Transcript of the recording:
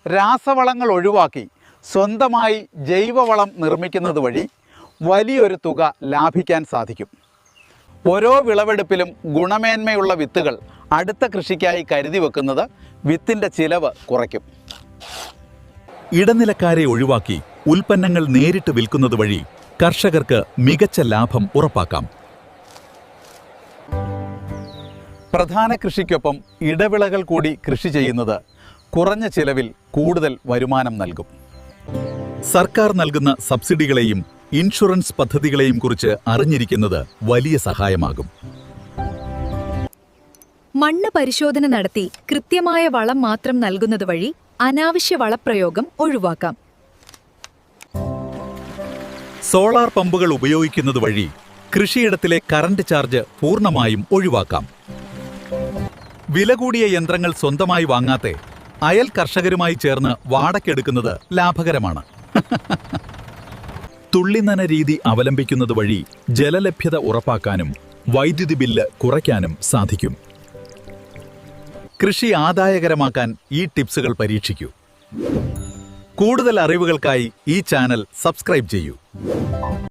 രാസവളങ്ങൾ ഒഴിവാക്കി സ്വന്തമായി ജൈവവളം നിർമ്മിക്കുന്നത് വഴി വലിയൊരു തുക ലാഭിക്കാൻ സാധിക്കും. ഓരോ വിളവെടുപ്പിലും ഗുണമേന്മയുള്ള വിത്തുകൾ അടുത്ത കൃഷിക്കായി കരുതി വെക്കുന്നത് വിത്തിൻ്റെ ചിലവ് കുറയ്ക്കും. ഇടനിലക്കാരെ ഒഴിവാക്കി ഉൽപ്പന്നങ്ങൾ നേരിട്ട് വിൽക്കുന്നത് വഴി കർഷകർക്ക് മികച്ച ലാഭം ഉറപ്പാക്കാം. പ്രധാന കൃഷിക്കൊപ്പം ഇടവിളകൾ കൂടി കൃഷി ചെയ്യുന്നത് കുറഞ്ഞ ചിലവിൽ കൂടുതൽ വരുമാനം നൽകും. സർക്കാർ നൽകുന്ന സബ്സിഡികളെയും ഇൻഷുറൻസ് പദ്ധതികളെയും കുറിച്ച് അറിഞ്ഞിരിക്കുന്നത് വലിയ സഹായമാകും. മണ്ണ് പരിശോധന നടത്തി കൃത്യമായ വളം മാത്രം നൽകുന്നത് വഴി അനാവശ്യ വളപ്രയോഗം ഒഴിവാക്കാം. സോളാർ പമ്പുകൾ ഉപയോഗിക്കുന്നത് വഴി കൃഷിയിടത്തിലെ കറന്റ് ചാർജ് പൂർണ്ണമായും ഒഴിവാക്കാം. വില കൂടിയ യന്ത്രങ്ങൾ സ്വന്തമായി വാങ്ങാതെ അയൽ കർഷകരുമായി ചേർന്ന് വാടകയ്ക്കെടുക്കുന്നത് ലാഭകരമാണ്. തുള്ളിനന രീതി അവലംബിക്കുന്നത് വഴി ജലലഭ്യത ഉറപ്പാക്കാനും വൈദ്യുതി ബില്ല് കുറയ്ക്കാനും സാധിക്കും. കൃഷി ആദായകരമാക്കാൻ ഈ ടിപ്സുകൾ പരീക്ഷിക്കൂ. കൂടുതൽ അറിവുകൾക്കായി ഈ ചാനൽ സബ്സ്ക്രൈബ് ചെയ്യൂ.